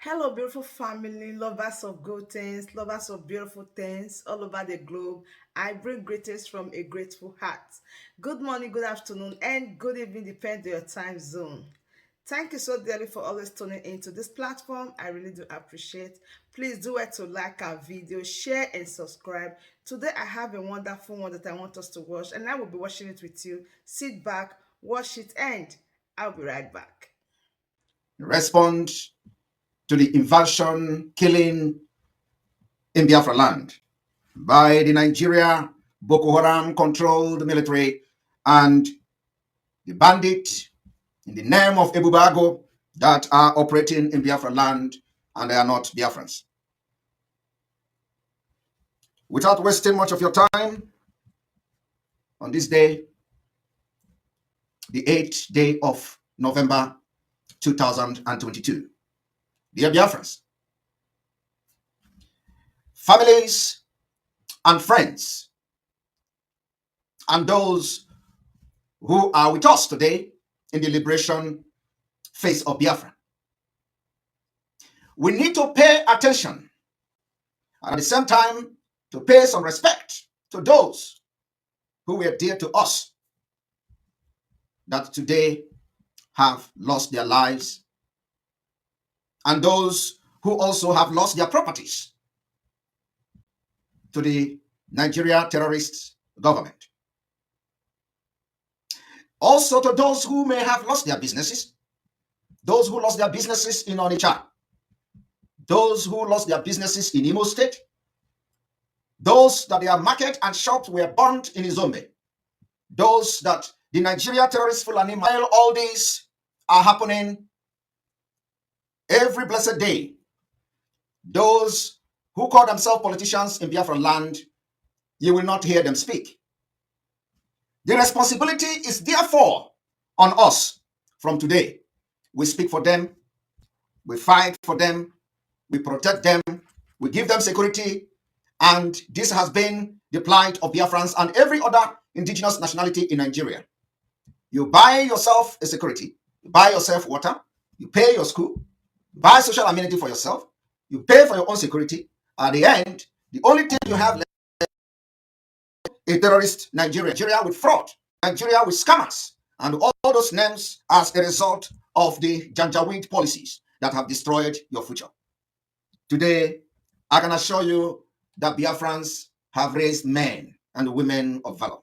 Hello, beautiful family, lovers of good things, lovers of beautiful things all over the globe. I bring greetings from a grateful heart. Good morning, good afternoon, and good evening, depending on your time zone. Thank you so dearly for always tuning into this platform. I really do appreciate. Please do it to like our video, share, and subscribe. Today, I have a wonderful one that I want us to watch, and I will be watching it with you. Sit back, watch it, and I'll be right back. Respond to the invasion, killing in Biafra land by the Nigeria Boko Haram controlled military and the bandit in the name of Ebubuagu that are operating in Biafra land, and they are not Biafrans. Without wasting much of your time, on this day, the 8th day of November 2022, dear Biafrans, families and friends, and those who are with us today in the liberation phase of Biafra. We need to pay attention and at the same time to pay some respect to those who were dear to us that today have lost their lives and those who also have lost their properties to the Nigeria terrorist government. Also to those who may have lost their businesses, those who lost their businesses in Onitsha, those who lost their businesses in Imo State, those that their market and shops were burnt in Izombe, those that the Nigeria terrorist Fulani, while all these are happening every blessed day, those who call themselves politicians in Biafra land, you will not hear them speak. The responsibility is therefore on us from today. We speak for them, we fight for them, we protect them, we give them security, and this has been the plight of Biafrans and every other indigenous nationality in Nigeria. You buy yourself a security, you buy yourself water, you pay your school, you buy social amenity for yourself, you pay for your own security. At the end, the only thing you have left is a terrorist Nigeria with fraud, Nigeria with scammers, and all those names as a result of the Janjaweed policies that have destroyed your future. Today, I can assure you that Biafrans have raised men and women of valor.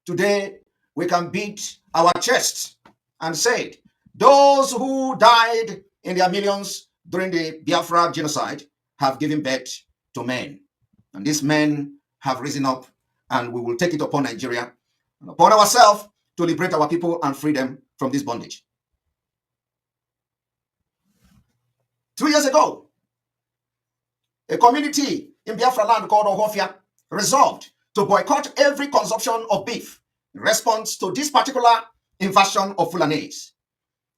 Today, we can beat our chests and say, those who died in their millions during the Biafra genocide have given birth to men. And these men have risen up, and we will take it upon Nigeria and upon ourselves to liberate our people and free them from this bondage. 2 years ago, a community in Biafra land called Ohofia resolved to boycott every consumption of beef in response to this particular invasion of Fulanese.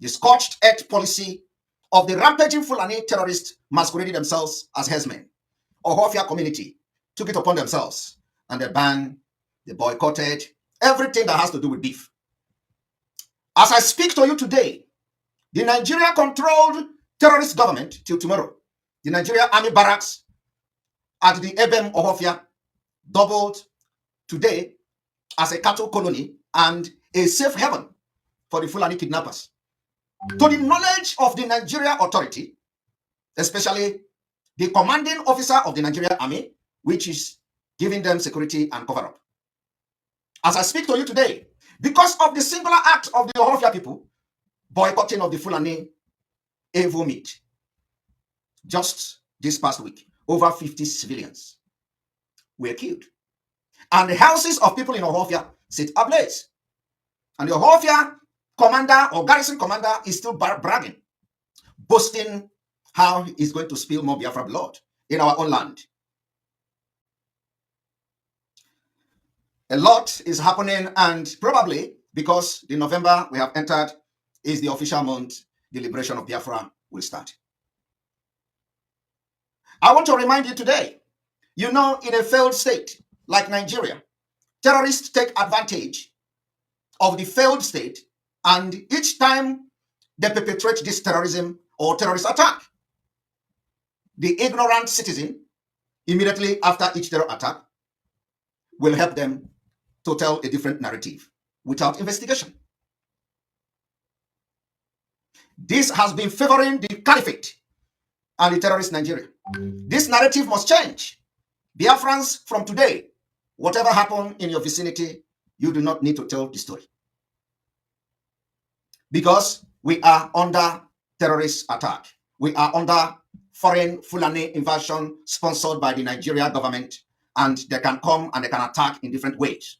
The scorched earth policy of the rampaging Fulani terrorists masquerading themselves as herdsmen. Ohofia community took it upon themselves and they banned, they boycotted everything that has to do with beef. As I speak to you today, the Nigeria-controlled terrorist government till tomorrow, the Nigeria Army barracks at the Ebem Ohofia doubled today as a cattle colony and a safe haven for the Fulani kidnappers. To the knowledge of the Nigeria authority, especially the commanding officer of the Nigeria Army, which is giving them security and cover-up. As I speak to you today, because of the singular act of the Ohofia people boycotting of the Fulani Evo meat, just this past week, over 50 civilians were killed. And the houses of people in Ohofia sit ablaze. And the Ohofia commander or garrison commander is still bragging, boasting how he's going to spill more Biafra blood in our own land. A lot is happening, and probably because the November we have entered is the official month, the liberation of Biafra will start. I want to remind you today, you know, in a failed state like Nigeria, terrorists take advantage of the failed state, and each time they perpetrate this terrorism, or terrorist attack. The ignorant citizen, immediately after each terror attack, will help them to tell a different narrative without investigation. This has been favoring the caliphate and the terrorist Nigeria. This narrative must change. Biafrans, from today, whatever happened in your vicinity, you do not need to tell the story. Because we are under terrorist attack. We are under foreign Fulani invasion sponsored by the Nigeria government, and they can come and they can attack in different ways.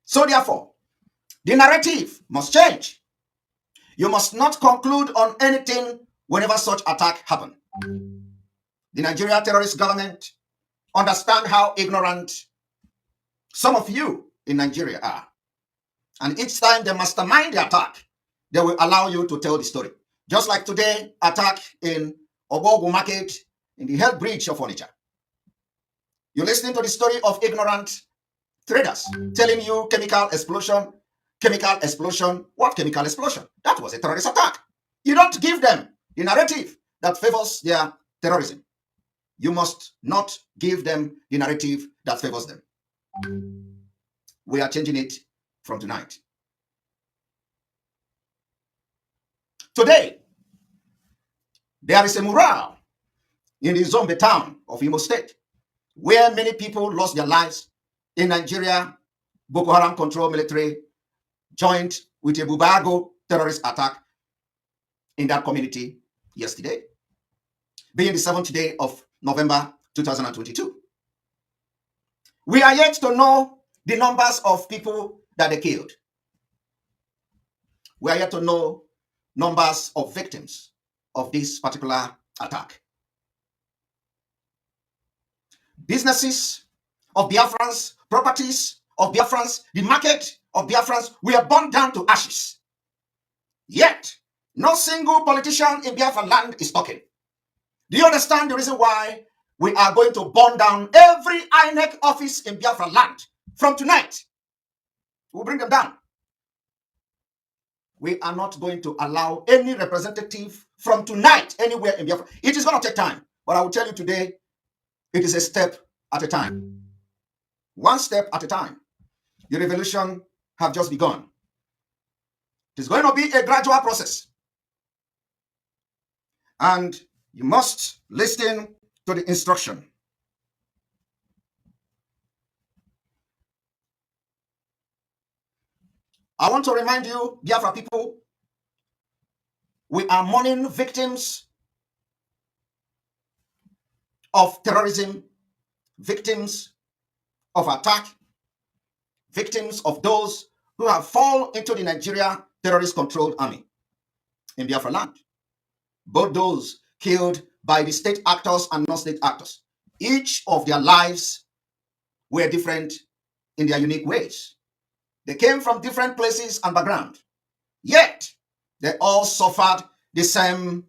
So therefore, the narrative must change. You must not conclude on anything whenever such attack happen. The Nigeria terrorist government understand how ignorant some of you in Nigeria are. And each time they mastermind the attack, they will allow you to tell the story. Just like today, attack in Ebubuagu market, in the health bridge of Onitsha. You're listening to the story of ignorant traders telling you chemical explosion. What chemical explosion? That was a terrorist attack. You don't give them the narrative that favors their terrorism. You must not give them the narrative that favors them. We are changing it from tonight. Today, there is a mural in the Izombe town of Imo State where many people lost their lives in Nigeria. Boko Haram controlled military joined with a Ebubuagu terrorist attack in that community yesterday, being the 7th day of November 2022. We are yet to know the numbers of people that they killed. We are yet to know numbers of victims of this particular attack. Businesses of Biafrans, properties of Biafrans, the market of Biafrans were burned down to ashes. Yet, no single politician in Biafra land is talking. Do you understand the reason why we are going to burn down every Inec office in Biafra land from tonight? We'll bring them down. We are not going to allow any representative from tonight anywhere in Biafra. It is going to take time, but I will tell you today, it is a step at a time. One step at a time. The revolution have just begun. It is going to be a gradual process. And you must listen to the instruction. I want to remind you, Biafra people, we are mourning victims of terrorism, victims of attack, victims of those who have fallen into the Nigeria terrorist-controlled army in Biafra land. Both those killed by the state actors and non-state actors. Each of their lives were different in their unique ways. They came from different places and background. Yet, they all suffered the same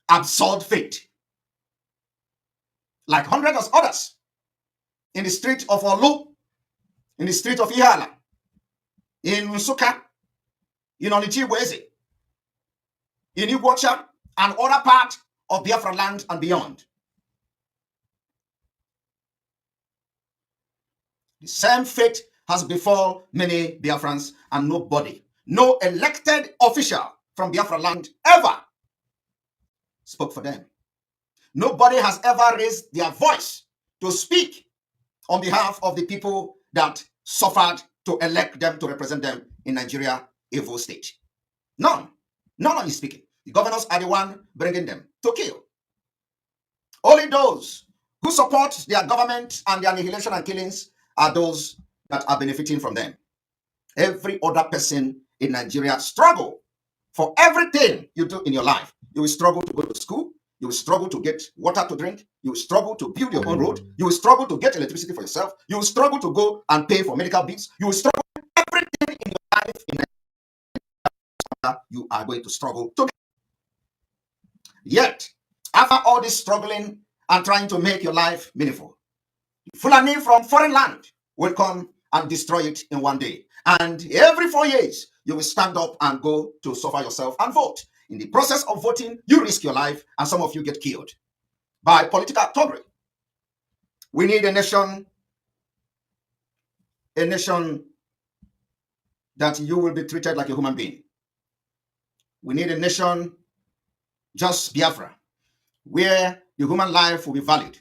absurd fate. Like hundreds of others in the street of Olu, in the street of Ihala, in Nsuka, in Onichibweze, in Iguacha, and other part of Biafra land and beyond. The same fate has befall many Biafrans, and nobody, no elected official from Biafra land ever spoke for them. Nobody has ever raised their voice to speak on behalf of the people that suffered to elect them to represent them in Nigeria, evil state. None. None is speaking. The governors are the one bringing them to kill. Only those who support their government and their annihilation and killings are those that are benefiting from them. Every other person in Nigeria struggle for everything you do in your life. You will struggle to go to school. You will struggle to get water to drink. You will struggle to build your own road. You will struggle to get electricity for yourself. You will struggle to go and pay for medical bills. You will struggle everything in your life. In Nigeria, you are going to struggle to. Yet, after all this struggling and trying to make your life meaningful, Fulani from foreign land will come and destroy it in one day. And every 4 years, you will stand up and go to suffer yourself and vote. In the process of voting, you risk your life, and some of you get killed by political thuggery. We need a nation that you will be treated like a human being. We need a nation, just Biafra, where the human life will be valued.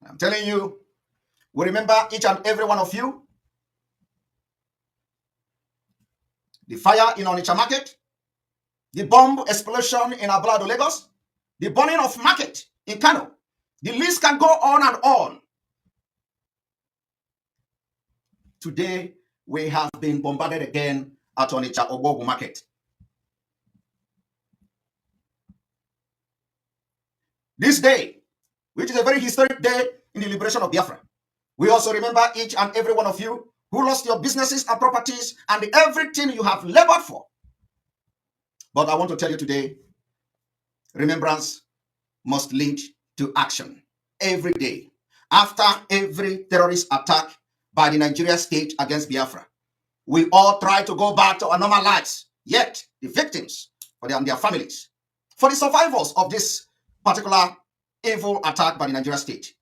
I'm telling you, we remember each and every one of you. The fire in Onitsha Market, the bomb explosion in Ablado, Lagos, the burning of market in Kano. The list can go on and on. Today, we have been bombarded again at Onitsha Obogu Market. This day, which is a very historic day in the liberation of Biafra, we also remember each and every one of you who lost your businesses and properties and everything you have labored for. But I want to tell you today, remembrance must lead to action every day. After every terrorist attack by the Nigerian state against Biafra, we all try to go back to our normal lives. Yet, the victims and their families, for the survivors of this particular evil attack by the Nigerian state,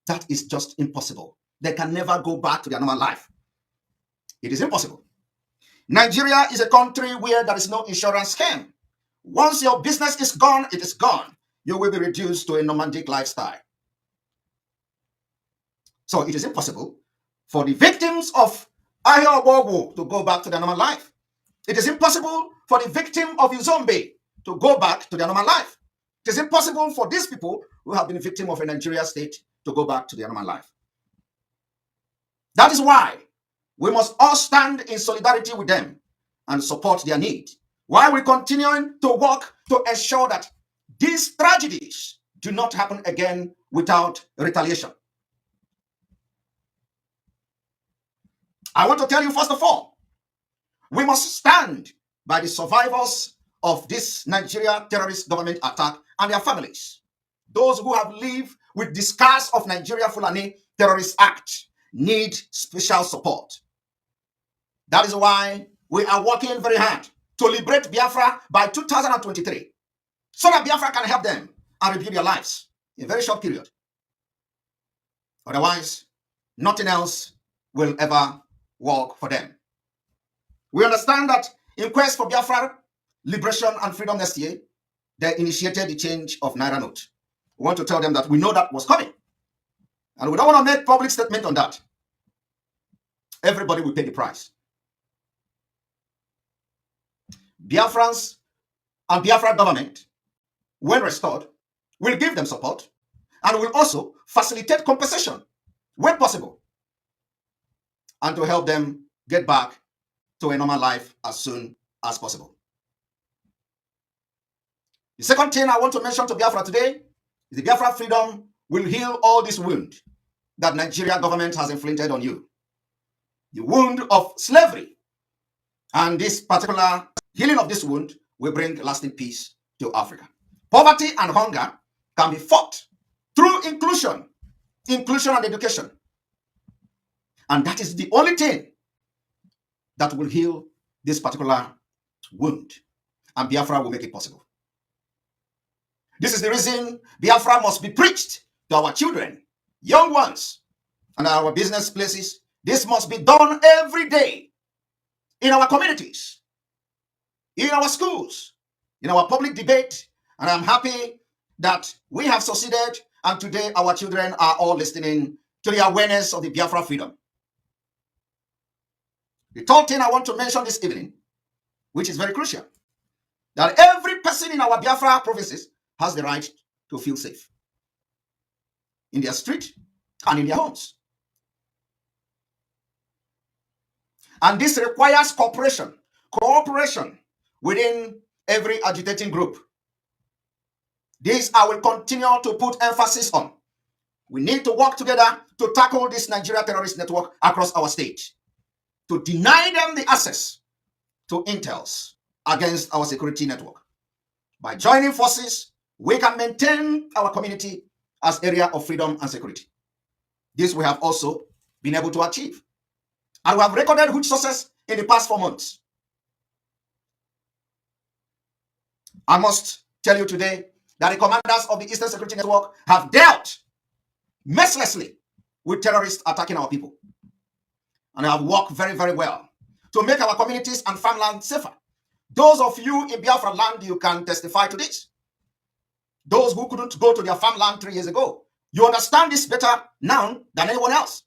that is just impossible. They can never go back to their normal life. It is impossible. Nigeria is a country where there is no insurance scheme. Once your business is gone, it is gone. You will be reduced to a nomadic lifestyle. So it is impossible for the victims of Ebubuagu to go back to their normal life. It is impossible for the victim of Izombe to go back to their normal life. It is impossible for these people who have been victim of a Nigeria state to go back to their normal life. That is why we must all stand in solidarity with them and support their need, while we continue to work to ensure that these tragedies do not happen again without retaliation. I want to tell you, first of all, we must stand by the survivors of this Nigeria terrorist government attack and their families. Those who have lived with the scars of Nigeria Fulani terrorist act need special support. That is why we are working very hard to liberate Biafra by 2023, so that Biafra can help them and rebuild their lives in a very short period. Otherwise, nothing else will ever work for them. We understand that in quest for Biafra liberation and freedom next year, they initiated the change of Naira note. We want to tell them that we know that was coming, and we don't want to make public statement on that. Everybody will pay the price. Biafrans and Biafra government, when restored, will give them support and will also facilitate compensation when possible, and to help them get back to a normal life as soon as possible. The second thing I want to mention to Biafra today is the Biafra freedom will heal all this wound that Nigeria government has inflicted on you. The wound of slavery. And this particular healing of this wound will bring lasting peace to Africa. Poverty and hunger can be fought through inclusion and education. And that is the only thing that will heal this particular wound. And Biafra will make it possible. This is the reason Biafra must be preached to our children, young ones, and our business places. This must be done every day in our communities, in our schools, in our public debate. And I'm happy that we have succeeded, and today our children are all listening to the awareness of the Biafra freedom. The third thing I want to mention this evening, which is very crucial, that every person in our Biafra provinces has the right to feel safe in their street and in their homes. And this requires cooperation within every agitating group. This I will continue to put emphasis on. We need to work together to tackle this Nigeria terrorist network across our state, to deny them the access to intels against our security network. By joining forces, we can maintain our community as area of freedom and security. This we have also been able to achieve. And we have recorded huge success in the past 4 months. I must tell you today that the commanders of the Eastern Security Network have dealt mercilessly with terrorists attacking our people. And have worked very, very well to make our communities and farmland safer. Those of you in Biafra land, you can testify to this. Those who couldn't go to their farmland 3 years ago, you understand this better now than anyone else.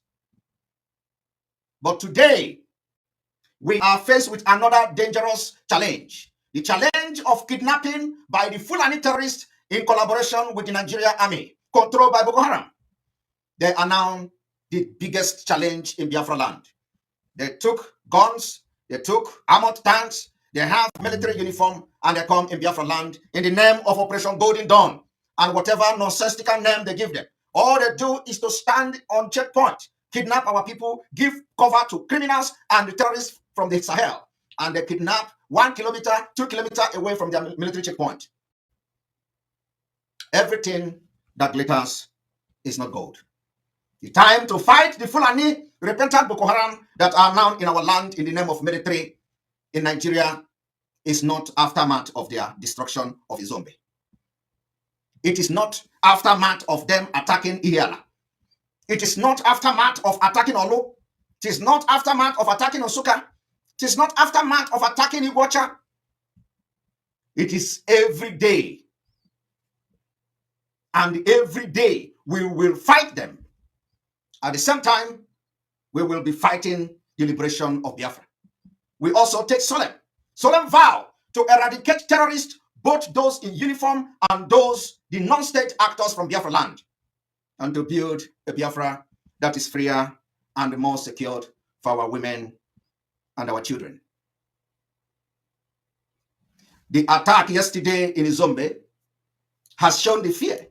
But today, we are faced with another dangerous challenge. The challenge of kidnapping by the Fulani terrorists in collaboration with the Nigerian army, controlled by Boko Haram. They are now the biggest challenge in Biafra land. They took guns, they took armored tanks, they have military uniform, and they come in Biafra land in the name of Operation Golden Dawn and whatever nonsensical name they give them. All they do is to stand on checkpoint, kidnap our people, give cover to criminals and the terrorists from the Sahel, and they kidnap 1 kilometer, 2 kilometers away from their military checkpoint. Everything that glitters is not gold. The time to fight the Fulani repentant Boko Haram that are now in our land in the name of military in Nigeria is not aftermath of their destruction of Izombe. It is not aftermath of them attacking Iyala. It is not aftermath of attacking Olu. It is not aftermath of attacking Osuka. It is not aftermath of attacking Iguacha. It is every day. And every day we will fight them. At the same time, we will be fighting the liberation of Biafra. We also take solemn vow to eradicate terrorists, both those in uniform and those, the non-state actors from Biafra land, and to build a Biafra that is freer and more secured for our women and our children. The attack yesterday in Izombe has shown the fear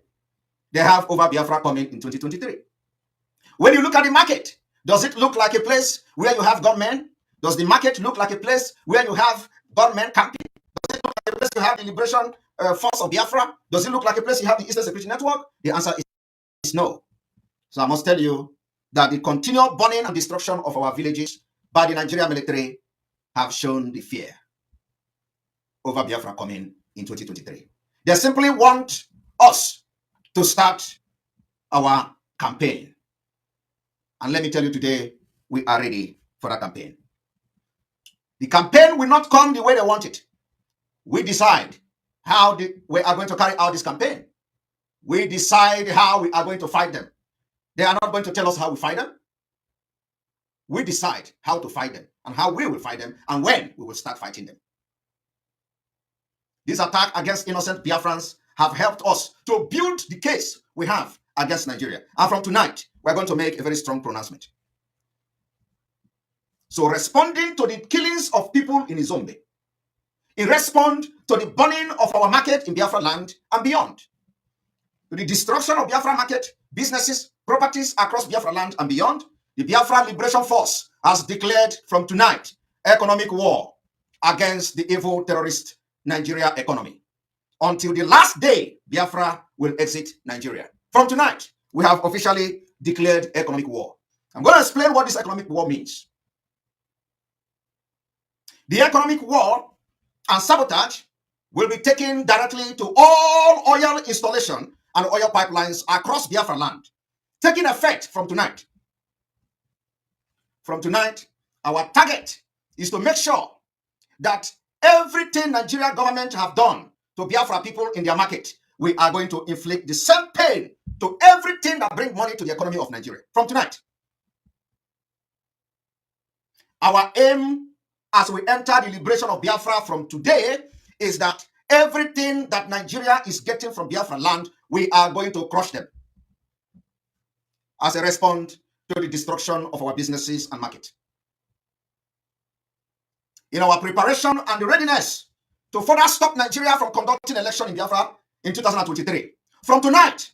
they have over Biafra coming in 2023. When you look at the market, does it look like a place where you have gunmen? Does the market look like a place where you have gunmen camping? Does it look like a place you have the Liberation Force of Biafra? Does it look like a place you have the Eastern Security Network? The answer is no. So I must tell you that the continual burning and destruction of our villages by the Nigerian military have shown the fear over Biafra coming in 2023. They simply want us to start our campaign. And let me tell you today, we are ready for that campaign. The campaign will not come the way they want it. We decide how we are going to carry out this campaign. We decide how we are going to fight them. They are not going to tell us how we fight them. We decide how to fight them and how we will fight them and when we will start fighting them. This attack against innocent Biafrans have helped us to build the case we have against Nigeria. And from tonight, we're going to make a very strong pronouncement. So responding to the killings of people in Izombe, in response to the burning of our market in Biafra land and beyond, to the destruction of Biafra market, businesses, properties across Biafra land and beyond, the Biafra Liberation Force has declared from tonight economic war against the evil terrorist Nigeria economy. Until the last day Biafra will exit Nigeria. From tonight, we have officially declared economic war. I'm going to explain what this economic war means. The economic war and sabotage will be taken directly to all oil installation and oil pipelines across Biafra land, taking effect from tonight. From tonight, our target is to make sure that everything Nigerian government have done to Biafra people in their market, we are going to inflict the same pain to everything that brings money to the economy of Nigeria. From tonight, our aim as we enter the liberation of Biafra from today is that everything that Nigeria is getting from Biafra land, we are going to crush them as a response to the destruction of our businesses and market. In our preparation and readiness to further stop Nigeria from conducting election in Biafra in 2023, from tonight,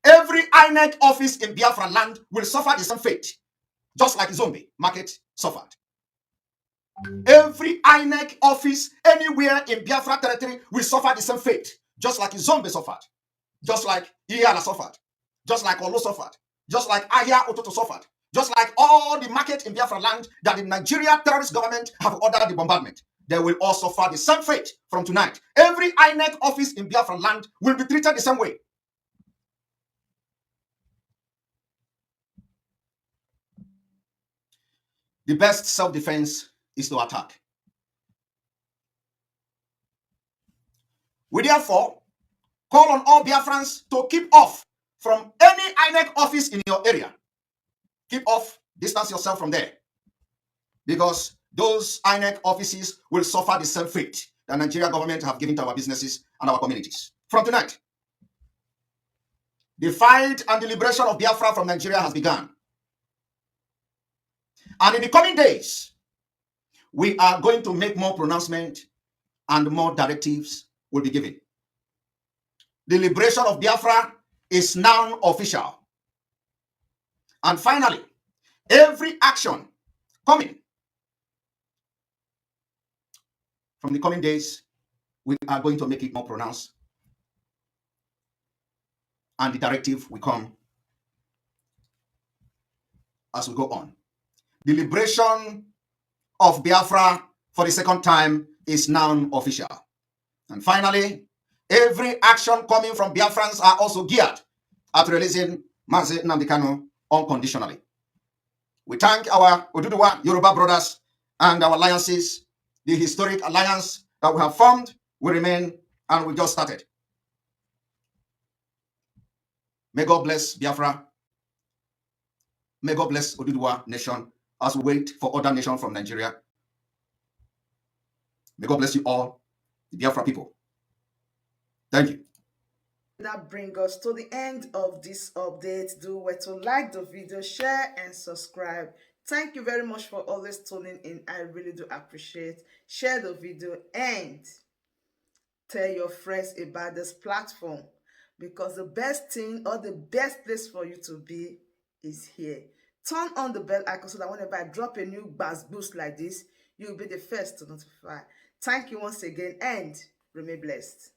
every Inec office in Biafra land will suffer the same fate, just like Izombe market suffered. Every Inec office anywhere in Biafra territory will suffer the same fate, just like Izombe suffered, just like Iyala suffered. just like Olo suffered, just like Ahia Ototo suffered, just like all the market in Biafra land that the Nigeria terrorist government have ordered the bombardment. They will all suffer the same fate from tonight. Every Inec office in Biafra land will be treated the same way. The best self-defense is to attack. We therefore call on all Biafrans to keep off from any INEC office in your area. Keep off, distance yourself from there. Because those INEC offices will suffer the same fate the Nigerian government have given to our businesses and our communities. From tonight, the fight and the liberation of Biafra from Nigeria has begun. And in the coming days, we are going to make more pronouncement and more directives will be given. The liberation of Biafra is now official. And finally, every action coming from the coming days, we are going to make it more pronounced. And the directive will come as we go on. The liberation of Biafra for the second time is now official. And finally, every action coming from Biafrans are also geared at releasing Mazi Nnamdi Kanu unconditionally. We thank our Oduduwa Yoruba brothers and our alliances. The historic alliance that we have formed will remain, and we just started. May God bless Biafra. May God bless Oduduwa nation as we wait for other nations from Nigeria. May God bless you all, the Biafra people. Thank you. That brings us to the end of this update. Do well to like the video, share, and subscribe. Thank you very much for always tuning in. I really do appreciate. Share the video and tell your friends about this platform, because the best thing or the best place for you to be is here. Turn on the bell icon so that whenever I drop a new buzz boost like this, you'll be the first to notify. Thank you once again and remain blessed.